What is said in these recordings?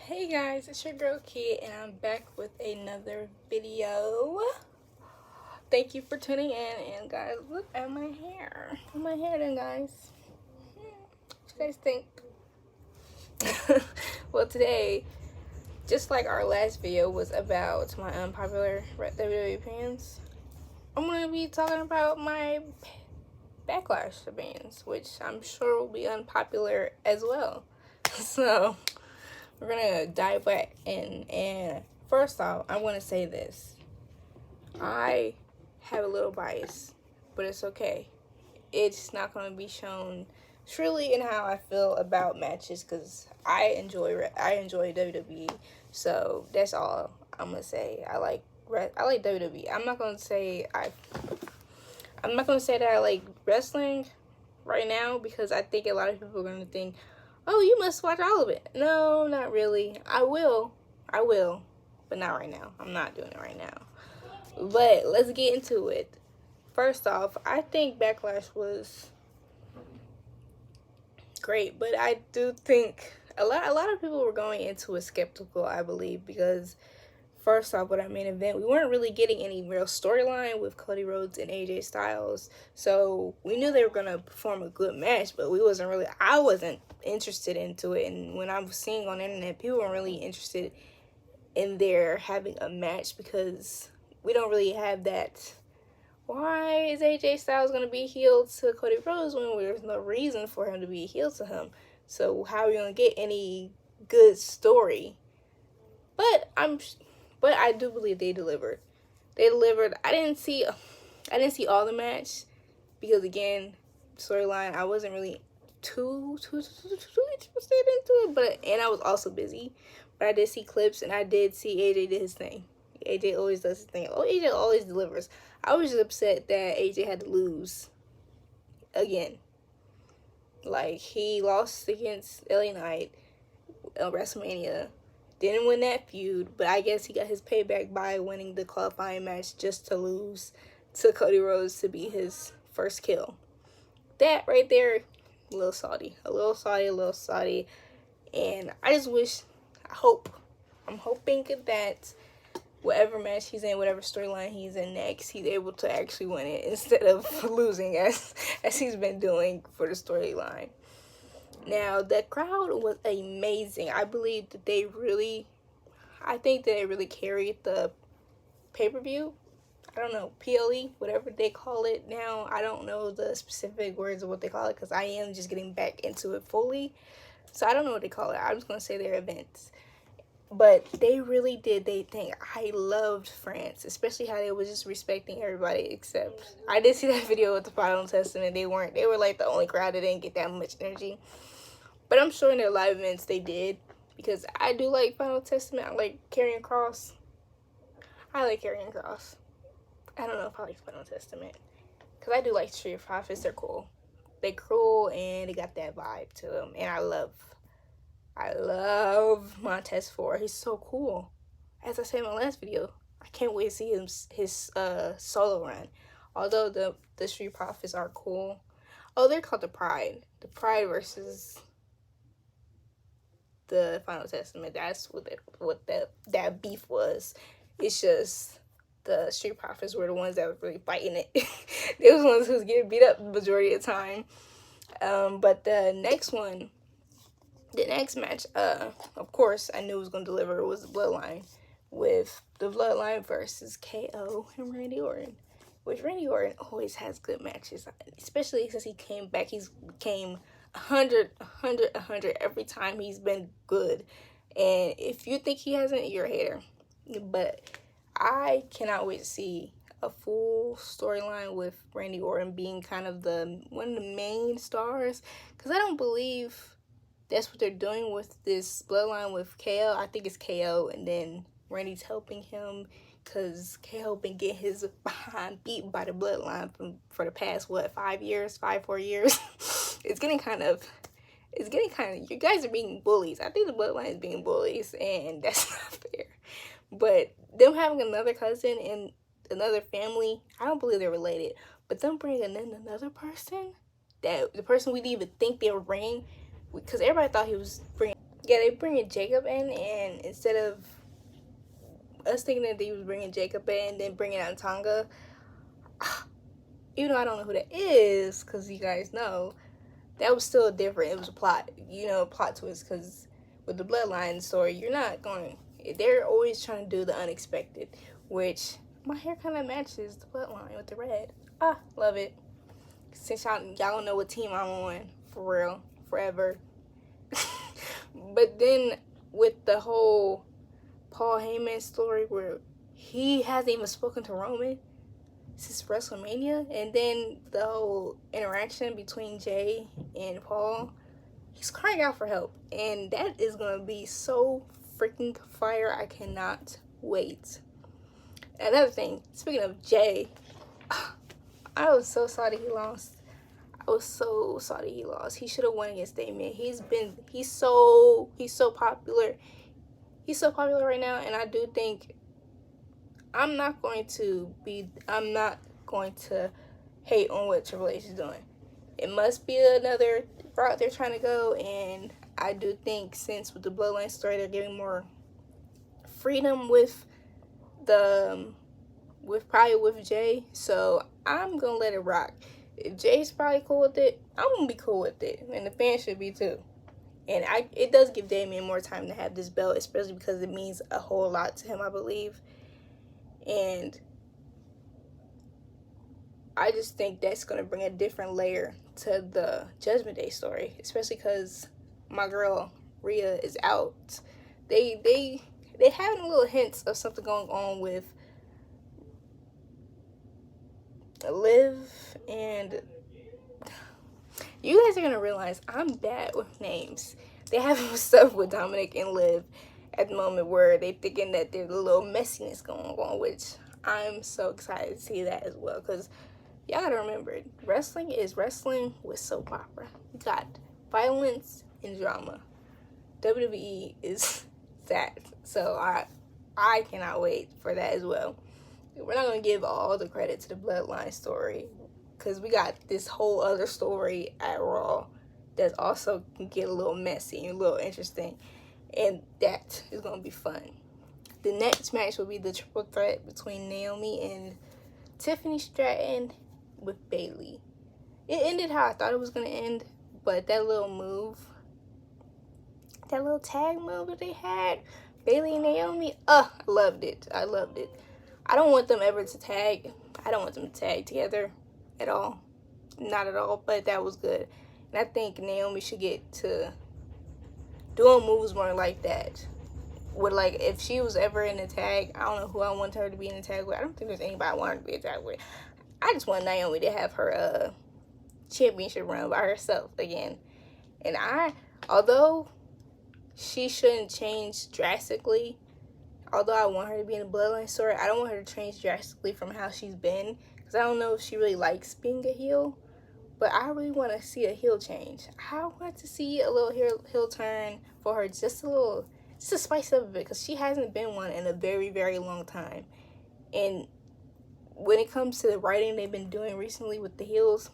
Hey guys, it's your girl Kid, and I'm back with another video. Thank you for tuning in, and guys, look at my hair. Look at my hair then, guys. What you guys think? Well, today, just like our last video was about my unpopular WWE opinions, I'm going to be talking about my Backlash opinions, which I'm sure will be unpopular as well. So we're gonna dive back in, and first off, I want to say this: I have a little bias, but it's okay. It's not gonna be shown truly in how I feel about matches because I enjoy WWE. So that's all I'm gonna say. I like WWE. I'm not gonna say that I like wrestling right now because I think a lot of people are gonna think, oh, you must watch all of it. No, not really. I will, but not right now. I'm not doing it right now. But let's get into it. First off, I think Backlash was great, but I do think a lot of people were going into it skeptical, I believe, because first off, with our main event, we weren't really getting any real storyline with Cody Rhodes and AJ Styles. So we knew they were going to perform a good match, but I wasn't interested into it. And when I was seeing on the internet, people weren't really interested in their having a match because we don't really have that. Why is AJ Styles going to be healed to Cody Rhodes when there's no reason for him to be healed to him? So how are we going to get any good story? But I do believe they delivered. I didn't see all the match because again, storyline, I wasn't really too interested into it. And I was also busy. But I did see clips and I did see AJ did his thing. AJ always does his thing. Oh, AJ always delivers. I was just upset that AJ had to lose again. Like, he lost against LA Knight at WrestleMania. Didn't win that feud, but I guess he got his payback by winning the qualifying match just to lose to Cody Rhodes to be his first kill. That right there, a little salty. And I just I'm hoping that whatever match he's in, whatever storyline he's in next, he's able to actually win it instead of losing as he's been doing for the storyline. Now, the crowd was amazing. I think that they really carried the pay-per-view. I don't know, PLE, whatever they call it now. I don't know the specific words of what they call it because I am just getting back into it fully. So I don't know what they call it. I'm just going to say their events. But they really did their thing. I loved France, especially how they was just respecting everybody except I did see that video with the Final Testament. They were like the only crowd that didn't get that much energy. But I'm sure in their live events they did because I do like Final Testament. I like Karrion Kross. I don't know if I like Final Testament because I do like Street Profits. They're cool. They're cool and they got that vibe to them. And I love Montez Ford. He's so cool. As I said in my last video, I can't wait to see his solo run. Although the Street Profits are cool. Oh, they're called the Pride. The Pride versus the Final Testament. That's what that beef was. It's just the Street Profits were the ones that were really fighting it. They was the ones who was getting beat up the majority of the time. But the next match, of course, I knew it was going to deliver. It was the Bloodline, with the Bloodline versus KO and Randy Orton. Which Randy Orton always has good matches, especially since he came back. He's became 100 every time he's been good. And if you think he hasn't, you're a hater. But I cannot wait to see a full storyline with Randy Orton being kind of one of the main stars, because I don't believe that's what they're doing with this Bloodline with KO. I think it's KO and then Randy's helping him because KO been getting his behind beat by the Bloodline for the past 4 years. It's getting kind of you guys are being bullies. I think the Bloodline is being bullies, and that's not fair. But them having another cousin and another family, I don't believe they're related. But them bringing in another person, that the person we didn't even think they were bringing, because everybody thought he was bringing. Yeah, they bringing Jacob in, and instead of us thinking that they was bringing Jacob in and then bringing out Tonga, even though I don't know who that is, because you guys know, that was still different. It was a plot, plot twist, because with the Bloodline story, you're not going, they're always trying to do the unexpected, which my hair kind of matches the Bloodline with the red. Love it. Since y'all don't know what team I'm on, for real, forever. But then with the whole Paul Heyman story where he hasn't even spoken to Roman since WrestleMania, and then the whole interaction between Jay and Paul, he's crying out for help, and that is gonna be so freaking fire. I cannot wait. Another thing, speaking of Jay, I was so sorry he lost. I was so sorry he lost. He should have won against Damien. He's so popular. He's so popular right now, and I do think I'm not going to hate on what Triple H is doing. It must be another route they're trying to go, and I do think since with the Bloodline story, they're giving more freedom with Jay. So I'm gonna let it rock. If Jay's probably cool with it, I'm gonna be cool with it, and the fans should be too. And it does give Damien more time to have this belt, especially because it means a whole lot to him, I believe. And I just think that's going to bring a different layer to the Judgment Day story, especially because my girl Rhea is out. They having little hints of something going on with Liv, and you guys are going to realize I'm bad with names. They have stuff with Dominic and Liv at the moment where they thinking that there's a little messiness going on, which I'm so excited to see that as well, because y'all gotta remember, wrestling is wrestling with soap opera. You got violence and drama. WWE is that. So I cannot wait for that as well. We're not gonna give all the credit to the Bloodline story, because we got this whole other story at Raw that also can get a little messy and a little interesting, and that is gonna be fun. The next match will be the triple threat between Naomi and Tiffany Stratton with Bayley. It ended how I thought it was gonna end, but that little move, that little tag move that they had, Bayley and Naomi, I loved it. I loved it. I don't want them ever to tag. I don't want them to tag together at all. Not at all, but that was good. And I think Naomi should get to doing moves more like that. With, like, if she was ever in a tag, I don't know who I want her to be in a tag with. I don't think there's anybody I want her to be in a tag with. I just want Naomi to have her championship run by herself again. And although she shouldn't change drastically, although I want her to be in a Bloodline story, I don't want her to change drastically from how she's been, because I don't know if she really likes being a heel. But I really want to see a heel change. I want to see a little heel turn for her, just to spice up a bit, because she hasn't been one in a very, very long time. And when it comes to the writing they've been doing recently with the heels,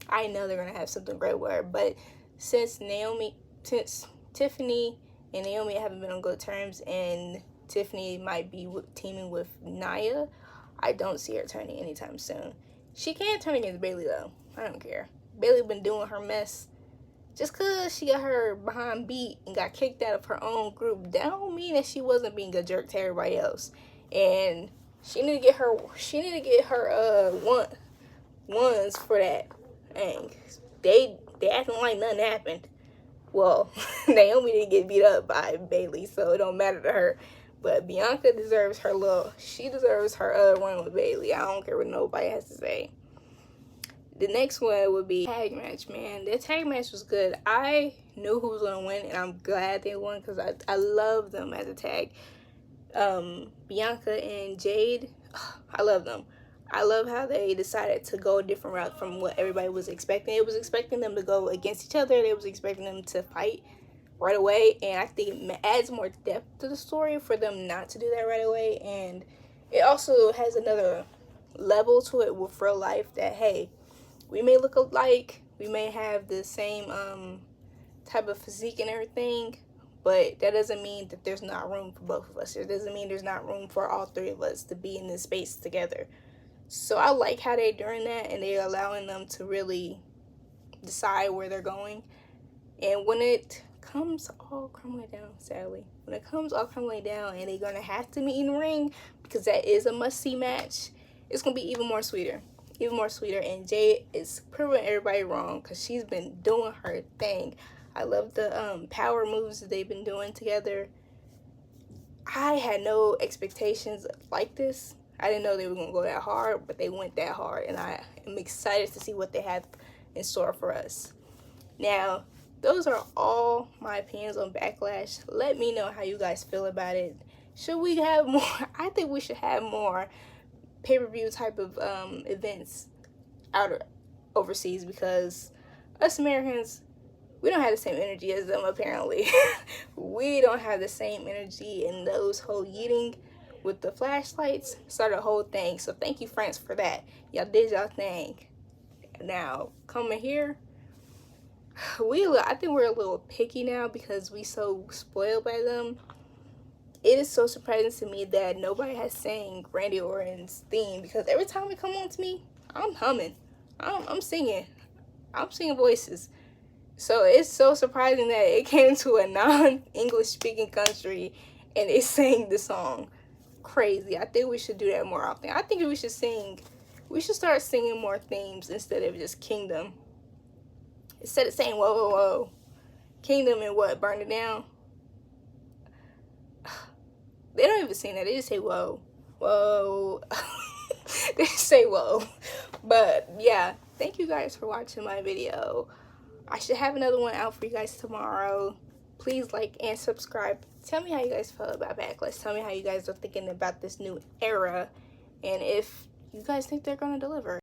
I know they're going to have something great with her. But since Tiffany and Naomi haven't been on good terms, and Tiffany might be teaming with Nia, I don't see her turning anytime soon. She can't turn against Bayley, though. I don't care. Bayley been doing her mess. Just because she got her behind beat and got kicked out of her own group, that don't mean that she wasn't being a jerk to everybody else. And she need to get her ones for that. Dang. They acting like nothing happened. Well, Naomi didn't get beat up by Bayley, so it don't matter to her. But Bianca deserves her run with Bayley. I don't care what nobody has to say. The next one would be tag match, man. That tag match was good. I knew who was going to win, and I'm glad they won, because I love them as a tag. Bianca and Jade, I love them. I love how they decided to go a different route from what everybody was expecting. It was expecting them to go against each other. They was expecting them to fight right away, and I think it adds more depth to the story for them not to do that right away. And it also has another level to it with real life, that, hey, we may look alike, we may have the same type of physique and everything, but that doesn't mean that there's not room for both of us. It doesn't mean there's not room for all three of us to be in this space together. So I like how they're doing that, and they're allowing them to really decide where they're going. And when it comes all crumbling down, sadly, when it comes all crumbling down and they're gonna have to meet in the ring, because that is a must-see match, it's gonna be even more sweeter. And Jade is proving everybody wrong, because she's been doing her thing. I love the power moves that they've been doing together. I had no expectations like this. I didn't know they were going to go that hard, but they went that hard, and I am excited to see what they have in store for us. Now, those are all my opinions on Backlash. Let me know how you guys feel about it. Should we have more? I think we should have more pay-per-view type of events overseas, because us Americans, we don't have the same energy as them, apparently. We don't have the same energy, and those whole yeeting with the flashlights started a whole thing. So thank you, France, for that. Y'all did y'all thing. Now, coming here, I think we're a little picky now because we so spoiled by them. It is so surprising to me that nobody has sang Randy Orton's theme, because every time it come on to me, I'm humming. I'm singing. I'm singing voices. So it's so surprising that it came to a non-English speaking country and they sang the song. Crazy. I think we should do that more often. I think we should start singing more themes instead of just Kingdom. Instead of saying whoa, whoa, whoa. Kingdom and what? Burn it down? They don't even sing that. They just say whoa. Whoa. They just say whoa. But yeah, thank you guys for watching my video. I should have another one out for you guys tomorrow. Please like and subscribe. Tell me how you guys feel about Backlash. Tell me how you guys are thinking about this new era, and if you guys think they're going to deliver.